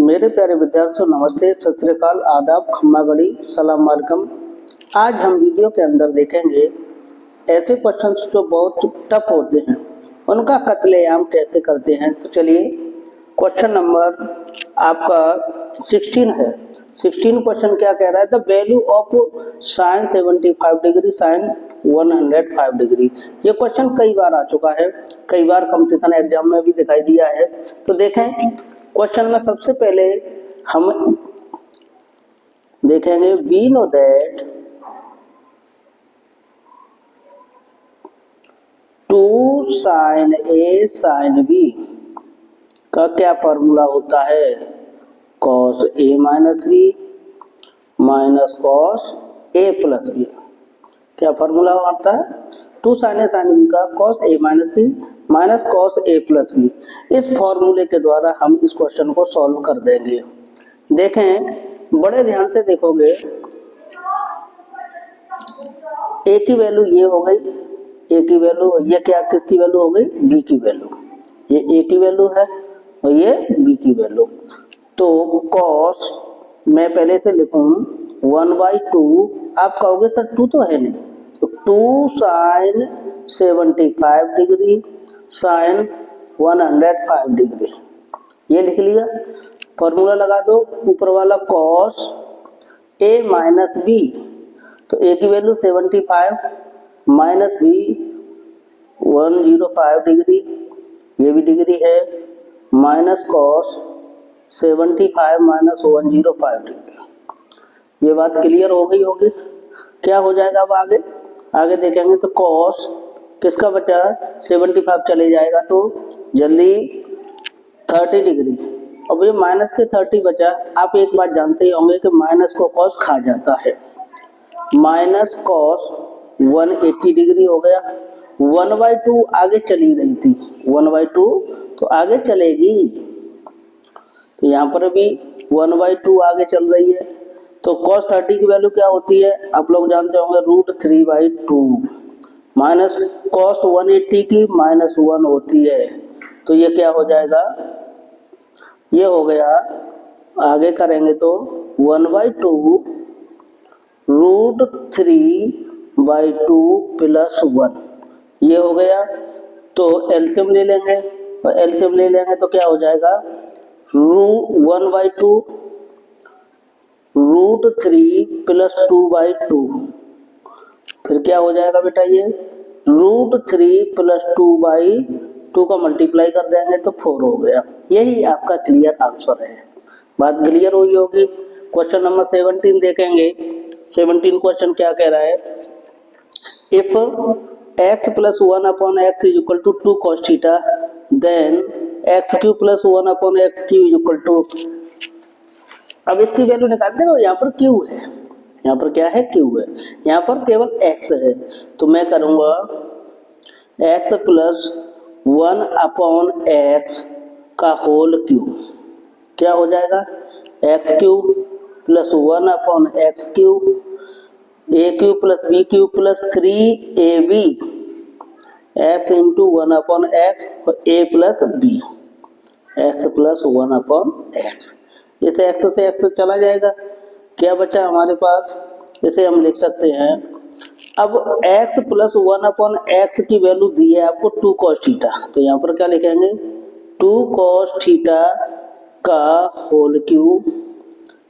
मेरे प्यारे विद्यार्थियों, नमस्ते, सत श्री अकाल, आदाब, खम्मा गड़ी, सलाम वालेकुम। आज हम वीडियो के अंदर देखेंगे ऐसे क्वेश्चंस जो बहुत टफ होते हैं, उनका कत्लेआम कैसे करते हैं। तो चलिए, क्वेश्चन नंबर आपका 16 है। 16 क्वेश्चन क्या कह रहा है? The value of sine 75 degree, sine 105 degree. ये क्वेश्चन कई बार आ चुका है, कई बार कंपटीशन एग्जाम में भी दिखाई दिया है। तो देखें, क्वेश्चन में सबसे पहले हम देखेंगे we know that 2 sine A sine B का क्या फॉर्मूला होता है? Cos A minus B minus cos A plus B. क्या फॉर्मूला होता है? 2 साइन ए साइन बी का cos A minus B minus cos A plus B. इस फॉर्मूले के द्वारा हम इस क्वेश्चन को सॉल्व कर देंगे। देखें, बड़े ध्यान से देखोगे, ए की वैल्यू ये हो गई, ए की वैल्यू, ये क्या किसकी वैल्यू हो गई? बी की वैल्यू। ये ए की वैल्यू है और ये बी की वैल्यू। तो कॉस मैं पहले से लिखूं 1/2। आप कहोगे सर 2 तो है नहीं, तो 2 साइन 75 डिग्री साइन 105 डिग्री, ये लिख लिया। फॉर्मूला लगा दो, ऊपर वाला कॉस ए माइनस बी, तो ए की वैल्यू 75 माइनस बी 105 डिग्री, ये भी डिग्री है, माइनस कॉस 75 माइनस 105 डिग्री। ये बात क्लियर हो गई होगी। क्या हो जाएगा अब आगे देखेंगे। तो कॉस किसका बचा? 75 चले जाएगा तो जल्दी 30 डिग्री। अब ये माइनस के 30 बचा। आप एक बात जानते ही होंगे कि माइनस को कॉस खा जाता है। माइनस कॉस 180 डिग्री हो गया। 1/2 आगे चली रही थी, 1/2 तो आगे चलेगी, तो यहाँ पर भी 1/2 आगे चल रही है। तो cos 30 की वैल्यू क्या होती है? आप लोग जानते होंगे, √3/2 माइनस cos 180 की -1 होती है। तो ये क्या हो जाएगा? ये हो गया, आगे करेंगे तो 1/2 √3/2 प्लस 1, ये हो गया। तो एलसीएम ले लेंगे, और एलसीएम ले लेंगे तो क्या हो जाएगा? 1/2 √3 प्लस 2/2, फिर क्या हो जाएगा बेटा? ये √3 प्लस 2/2 का मल्टीप्लाई कर देंगे तो 4 हो गया। यही आपका क्लियर आंसर है। बात क्लियर हुई होगी। क्वेश्चन नंबर 17 देखेंगे। 17 क्वेश्चन क्या कह रहा है? If x plus 1/x is equal to 2 cos theta, then x³ plus 1/x³ is equal to. अब इसकी वैल्यू निकालते हो। यहाँ पर q है, यहाँ पर क्या है? q है। यहाँ पर केवल x है, तो मैं करूँगा x प्लस 1/x का होल क्यूब। क्या हो जाएगा? x³ plus 1/x³ a³ plus b³ plus 3ab x into 1/x और a plus b, x plus 1/x। इसे x से x चला जाएगा, क्या बचा हमारे पास? इसे हम लिख सकते हैं। अब x प्लस 1/x की वैल्यू दी है आपको 2 cos थीटा, तो यहाँ पर क्या लिखेंगे? 2 cos थीटा का whole cube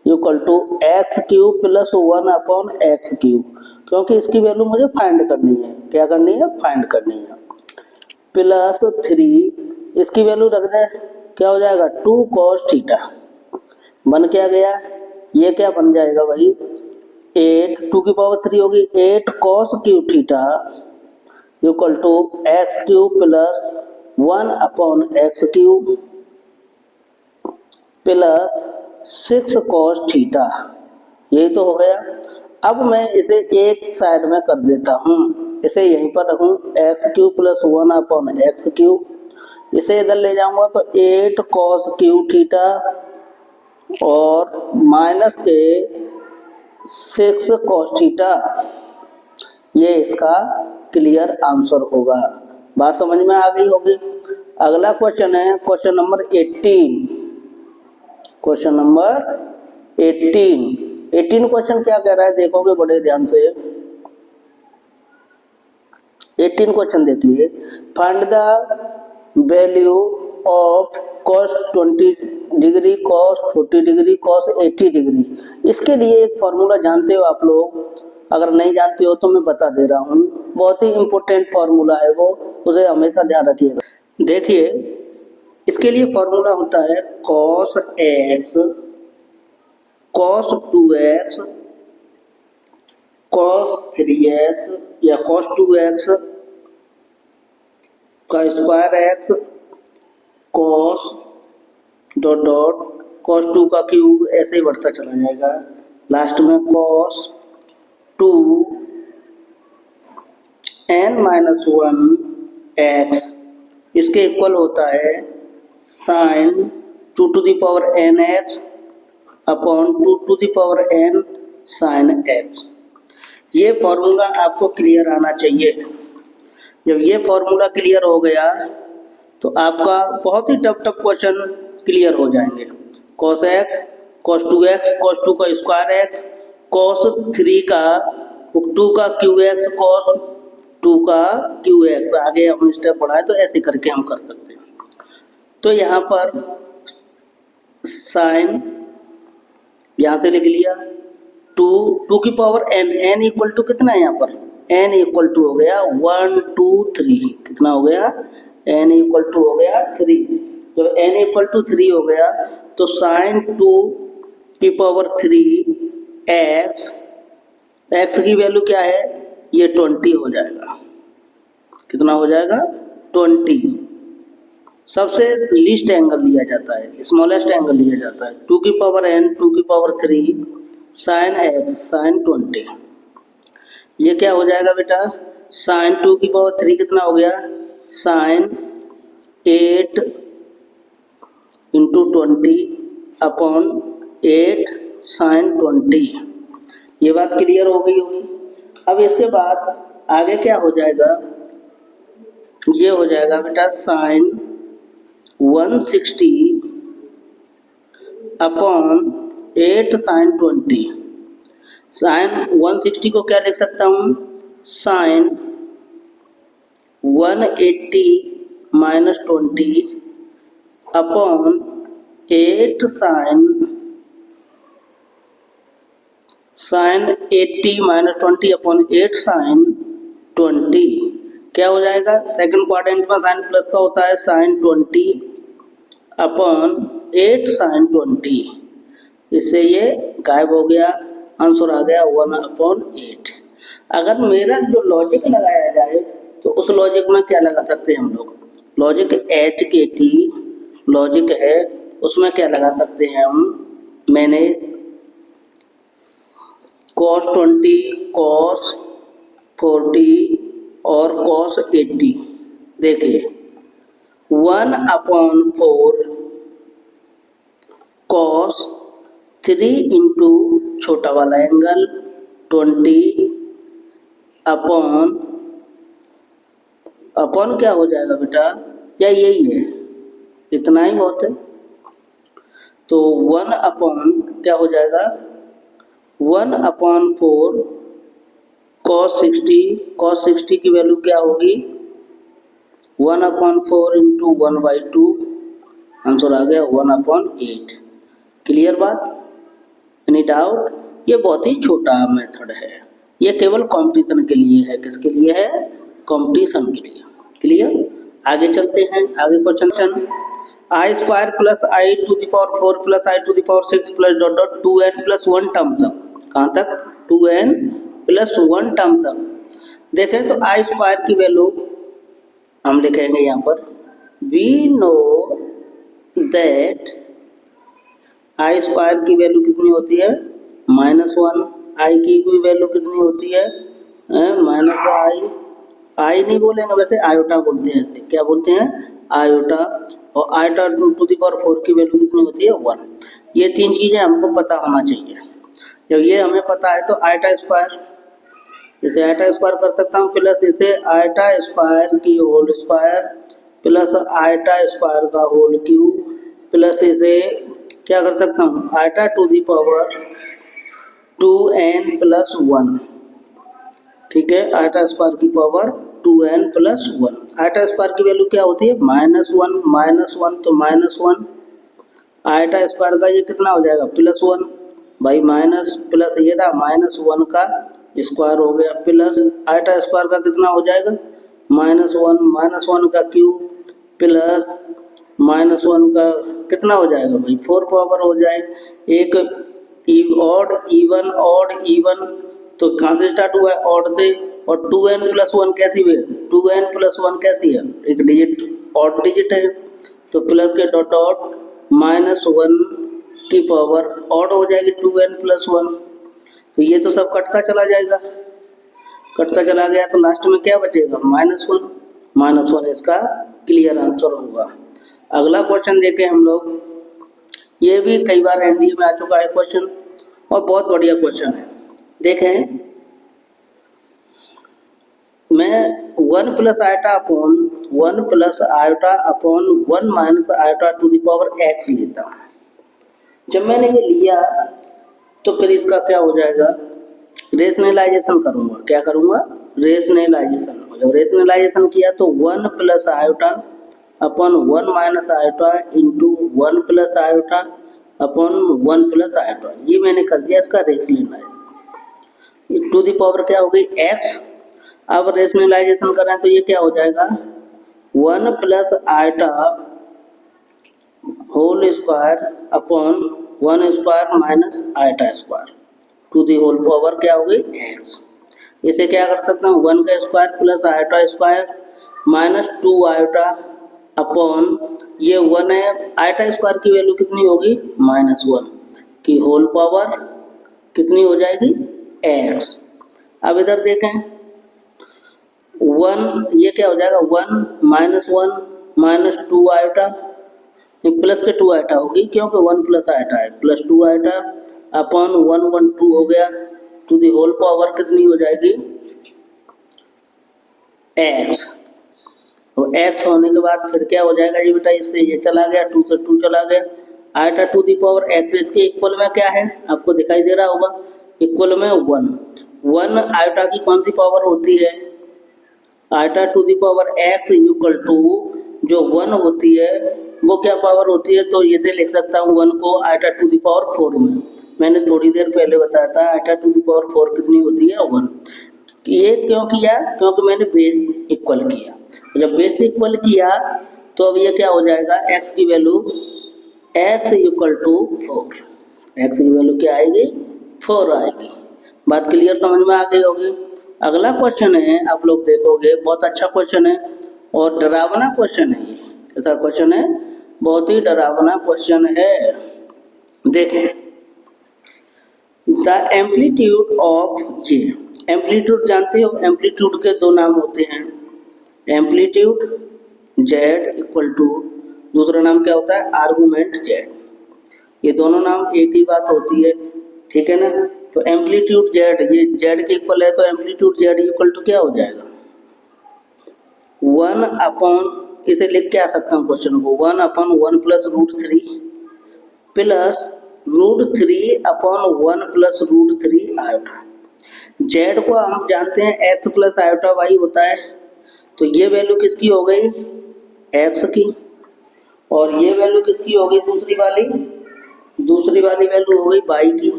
equal to x³ plus 1/x³, क्योंकि इसकी वैल्यू मुझे फाइंड करनी है। क्या करनी है? फाइंड करनी है। प्लस 3, इसकी वैल्यू रख दें, क्या हो जाएगा? 2 cos थीटा बन क्या गया? ये क्या बन जाएगा भाई? 8 2 की पावर 3 होगी, 8 cos³ theta equal to x³ plus 1/x³ plus 6 cos theta. यही तो हो गया। अब मैं इसे एक साइड में कर देता हूँ, इसे यहीं पर रखूँ, x³ प्लस 1/x³, इसे इधर ले जाऊंगा तो 8 cos³ थीटा और माइनस के 6 cos थीटा, ये इसका क्लियर आंसर होगा। बात समझ में आ गई होगी। अगला क्वेश्चन है question number 18। Question number 18 question क्या कह रहा है देखोगे बड़े ध्यान से। 18 क्वेश्चन देखिए, find the value of cos 20 degree, cos 40 degree, cos 80 degree. इसके लिए एक फॉर्मूला जानते हो आप लोग, अगर नहीं जानते हो तो मैं बता दे रहा हूँ, बहुत ही इंपॉर्टेंट फॉर्मूला है वो, उसे हमेशा ध्यान रखिएगा। देखिए इसके लिए फॉर्मूला होता है cos x, cos 2x, cos 3x या cos 2x का square x, cos dot dot cos 2 का क्यूब, ऐसे ही बढ़ता चला जाएगा। लास्ट में cos 2 n माइनस 1 x, इसके इक्वल होता है sin 2 to the power n x upon 2 to the power n sin x। ये फॉर्मूला आपको क्लियर आना चाहिए। जब ये फॉर्मूला क्लियर हो गया तो आपका बहुत ही टफ क्वेश्चन क्लियर हो जाएंगे। cos x, cos 2x, cos 2 का स्क्वायर x, cos 3 का 2 का qx, cos 2 का qx। आगे हम स्टेप बढ़ाए तो ऐसे करके हम कर सकते हैं। तो यहाँ पर साइन यहाँ से लिख लिया 2 की पावर n इक्वल टू कितना है यहाँ पर, n इक्वल टू हो गया 1 2 3, कितना हो गया, n इक्वल टू हो गया 3। जब n इक्वल टू 3 हो गया तो साइन 2 की पावर 3 x की वैल्यू क्या है, ये 20 हो जाएगा। कितना हो जाएगा, 20। सबसे लीस्ट एंगल लिया जाता है, स्मॉलेस्ट एंगल लिया जाता है। 2 की पावर n, 2 की पावर 3 साइन x, साइन 20। ये क्या हो जाएगा बेटा, साइन 2 की पावर 3 कितना हो गया, साइन 8 इंटू 20 अपॉन 8 साइन 20। ये बात क्लियर हो गई होगी। अब इसके बाद आगे क्या हो जाएगा, ये हो जाएगा बेटा साइन 160 अपॉन 8 साइन 20। साइन 160 को क्या लिख सकता हूँ, sine 180 minus 20 upon 8 sine 80 minus 20 upon 8 sine 20। क्या हो जाएगा, सेकंड क्वाड्रेंट में साइन प्लस का होता है, साइन 20 अपॉन 8 साइन 20। इससे ये गायब हो गया, आंसर आ गया 1/8। अगर मेरा जो लॉजिक लगाया जाए तो उस लॉजिक में क्या लगा सकते हैं हम लोग, लॉजिक एच के टी लॉजिक है, उसमें क्या लगा सकते हैं हम, मैंने cos 20, cos 40 और cos 80। देखिए 1/4 cos 3 इंटू छोटा वाला एंगल 20 अपॉन क्या हो जाएगा बेटा, या यही है, इतना ही बहुत है। तो 1 अपॉन क्या हो जाएगा, 1/4 cos 60 की वैल्यू क्या होगी, 1/4 इंटू 1/2, आंसर आ गया 1/8। क्लियर बात, एनी डाउट। ये बहुत ही छोटा मेथड है, ये केवल कंपटीशन के लिए है। किसके लिए है, कंपटीशन के लिए। क्लियर, आगे चलते हैं। आगे question, i square plus i to the power 4 plus i to the power 6 plus dot dot 2n plus 1 term तक। कहाँ तक, 2n प्लस 1 टर्म तक। देखें तो आई स्क्वायर की वैल्यू हम लिखेंगे यहाँ पर, we know that i square की वैल्यू कितनी होती है, -1। आई की कोई वैल्यू कितनी होती है, -i। आई नहीं बोलेंगे वैसे, आयोटा बोलते हैं इसे। क्या बोलते हैं, आयोटा। और आयोटा टू द पावर 4 की वैल्यू कितनी होती है, 1। ये 3 चीज़ें हमको पता होना चाहिए। जब ये हमें पता है तो आयोटा स्क्वायर, इसे आयोटा स्क्वायर कर सकता हूँ, प्लस इसे आयोटा स्क्वायर की whole square plus iota square का होल क्यूब प्लस इसे क्या कर सकता हूँ, आटा टू दी पावर 2n+1, ठीक है, आटा स्क्वायर की पावर 2n+1। आटा स्क्वायर की वैल्यू क्या होती है, -1, -1 तो -1, आटा स्क्वायर का ये कितना हो जाएगा, +1 भाई, माइनस प्लस ये था -1 का स्क्वायर हो गया, प्लस आटा स्क्वायर का कितना हो जाएगा, -1 का क्यूब प्लस -1 का कितना हो जाएगा भाई, 4 पावर हो जाए। एक ऑड इवन तो कहाँ से स्टार्ट हुआ है, ऑड से, और 2n+1 कैसी है, 2n+1 कैसी है, एक डिजिट ऑड डिजिट है, तो प्लस के डॉट डॉट -1 की पावर ऑड हो जाएगी 2n+1, तो ये तो सब कटता चला जाएगा, कटता चला गया तो लास्ट में क्या बचेगा, -1 इसका क्लियर आंसर होगा। अगला क्वेश्चन देखें हम लोग, ये भी कई बार एनडीए में आ चुका है क्वेश्चन और बहुत बढ़िया क्वेश्चन है। देखें, मैं 1 + iota upon 1 - iota to the power x लेता हूँ। जब मैंने ये लिया तो फिर इसका क्या हो जाएगा, रेशनलाइजेशन करूंगा, क्या करूंगा, रेशनलाइजेशन। जब रेशनलाइजेशन किया तो 1 + iota upon 1 - iota into 1 + iota upon 1 + iota, ये मैंने कर दिया इसका रेशनलाइजेशन। टू द पावर क्या हो गई, x। अब रेशनलाइजेशन करें तो ये क्या हो जाएगा, 1 + iota whole square upon 1 square minus iota square to the whole power क्या हो गई, x। इसे क्या कर सकता हूँ, 1 का square plus iota square minus 2 iota upon ये 1 है, आयोटा स्क्वायर की वैल्यू कितनी होगी, -1 की होल पावर कितनी हो जाएगी, x। अब इधर देखें, 1 ये क्या हो जाएगा, 1 - 1 - 2 आयोटा, प्लस के 2 आयोटा होगी क्योंकि 1 + आयोटा है, प्लस 2 आयोटा अपॉन 1 1 2 हो गया टू दी होल पावर कितनी हो जाएगी, x। और x होने के बाद फिर क्या हो जाएगा जी बेटा, इससे ये चला गया, 2 से 2 चला गया, iota to the power x, इसके इक्वल में क्या है आपको दिखाई दे रहा होगा, इक्वल में 1 आयोटा की कौन सी पावर होती है, iota to the power x equal टू जो 1 होती है वो क्या पावर होती है, तो इसे लिख सकता हूँ 1 को आयोटा टू दी पावर 4 में, मैंने थोड़ी देर पहले बताया था आयोटा टू दी पावर 4 कितनी होती है, 1। ये क्यों किया, क्योंकि मैंने बेस इक्वल किया, जब बेस इक्वल किया तो अब ये क्या हो जाएगा, x की value x equal to 4, x की वैल्यू क्या आएगी, 4 आएगी। बात क्लियर समझ में आ गई होगी। अगला क्वेश्चन है, आप लोग देखोगे बहुत अच्छा क्वेश्चन है और डरावना क्वेश्चन है, ये कैसा क्वेश्चन है, बहुत ही डरावना क्वेश्चन है। देखें, द एम्पलीट्यूड ऑफ, ये एम्पलीट्यूड जानते हो, एम्पलीट्यूड के दो नाम होते हैं, एम्पलीट्यूड z इक्वल टू दूसरा नाम क्या होता है, आर्गुमेंट z, ये दोनों नाम एक ही बात होती है, ठीक है ना। तो एम्पलीट्यूड z, ये z के इक्वल है तो एम्पलीट्यूड z इक्वल टू क्या हो जाएगा, 1 अपॉन, इसे लिख के आ सकता हूँ क्वेश्चन को, 1 upon 1 + √3 plus √3 upon 1 + √3 iota. Z को हम जानते हैं x + आयोटा y होता है, तो ये वैल्यू किसकी हो गई, x की, और ये वैल्यू किसकी हो गई, दूसरी वाली वैल्यू हो गई y की,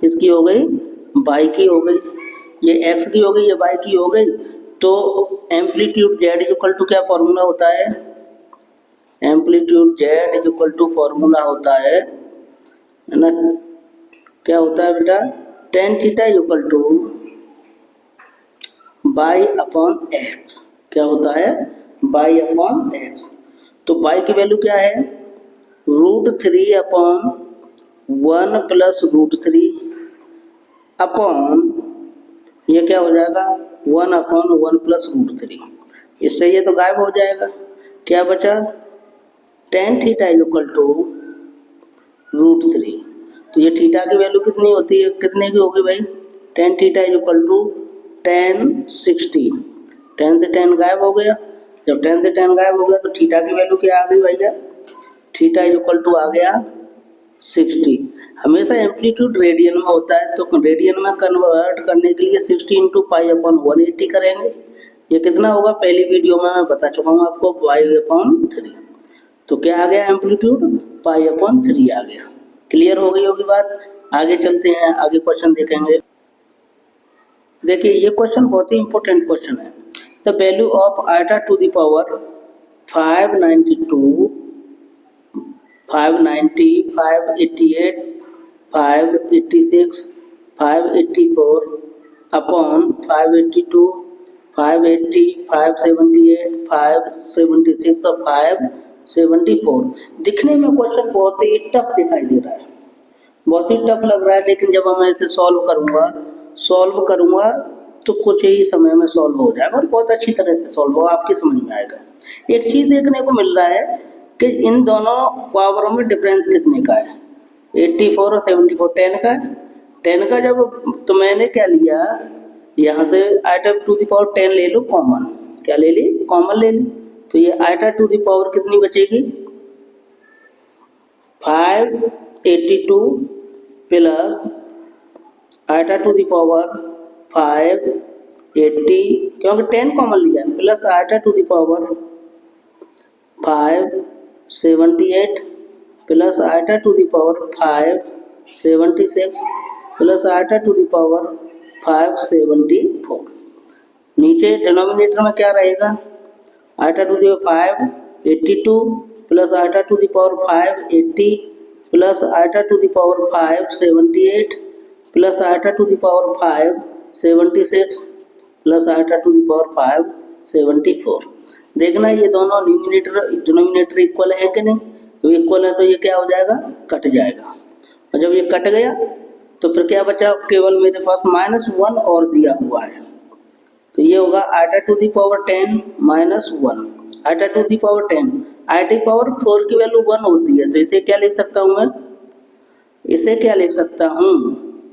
किसकी हो गई, y की हो गई, ये x की हो गई, ये y की हो गई। तो एम्पलीट्यूड z इक्वल टू क्या फॉर्मूला होता है, amplitude z equal to formula होता है ना, क्या होता है बेटा, tan theta equal to y/x, क्या होता है, y/x। तो y की वैल्यू क्या है, √3 अपॉन 1 + √3 अपॉन ये क्या हो जाएगा, 1 अपॉन 1 + √3, इससे ये तो गायब हो जाएगा, क्या बचा, tan थीटा इक्वल टू √3। तो ये थीटा की वैल्यू कितनी होती है, कितने की होगी भाई, tan theta equal to tan 60, tan से tan गायब हो गया, जब tan से tan गायब हो गया तो थीटा की वैल्यू क्या आ गई भैया, थीटा इक्वल टू आ गया 60। हमेशा एम्पलीट्यूड रेडियन में होता है, तो रेडियन में कन्वर्ट करने के लिए 60 इंटू पाई अपॉन 180 करेंगे। ये कितना होगा, पहली वीडियो में मैं बता चुका हूँ आपको, पाई अपॉन 3। तो क्या आ गया, एम्पलीट्यूड पाई अपॉन 3 आ गया। क्लियर हो गई होगी बात। आगे चलते हैं, आगे क्वेश्चन देखेंगे। देखिए ये क्वेश्चन बहुत ही इंपॉर्टेंट क्वेश्चन है। The value of iota to the power 592, 590, 588, 586, 584 upon 582, 580, 578, 576 और 574। दिखने में क्वेश्चन बहुत ही टफ दिखाई दे रहा है, बहुत ही टफ लग रहा है, लेकिन जब मैं इसे सॉल्व करूंगा तो कुछ ही समय में सॉल्व हो जाएगा और बहुत अच्छी तरह से सॉल्व होगा, आपकी समझ में आएगा। एक चीज देखने को मिल रहा है कि इन दोनों पावरों में डिफरेंस कितने का है, 84 और 74, 10 का है। 10 का जब, तो मैंने क्या लिया, यहाँ से आइटा टू द पावर 10 ले लो कॉमन, क्या ले ली, कॉमन ले ली। तो ये आइटा टू द पावर कितनी बचेगी, 582 plus iota to the power 580, क्योंकि 10 कॉमन लिया है, plus iota to the power 578 plus iota to the power 576 plus iota to the power 574। नीचे डिनोमिनेटर में क्या रहेगा, iota to the power 582 plus iota to the power 580 plus iota to the power 578 plus iota to the power 576 plus iota to the power 574। देखना ये दोनों denominator equal है कि नहीं, तो इक्वल है तो ये क्या हो जाएगा, कट जाएगा। और जब ये कट गया तो फिर क्या बचा, केवल मेरे पास -1 और दिया हुआ है, तो ये होगा iota to the power 10 -1, iota to the power 10, iota power 4 की वैल्यू 1 होती है, तो इसे क्या लिख सकता हूँ मैं, इसे क्या लिख सकता हूँ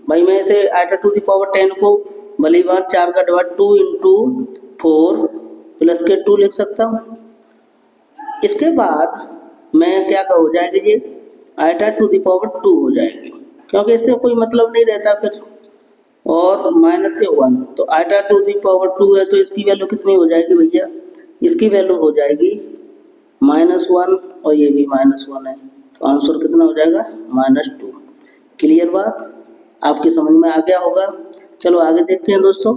भाई, मैं इसे आइटा टू द पावर 10 को भली बार 4 का डिवाइड 2 इंटू 4 प्लस के 2 लिख सकता हूँ। इसके बाद मैं क्या हो जाएगी, ये आइटा टू द पावर 2 हो जाएगी, क्योंकि इससे कोई मतलब नहीं रहता फिर, और माइनस के 1, तो आइटा टू द पावर 2 है तो इसकी वैल्यू कितनी हो जाएगी भैया, इसकी वैल्यू हो जाएगी -1 और ये भी -1 है, तो आंसर कितना हो जाएगा, -2। क्लियर बात, आपकी समझ में आ गया होगा। चलो आगे देखते हैं दोस्तों।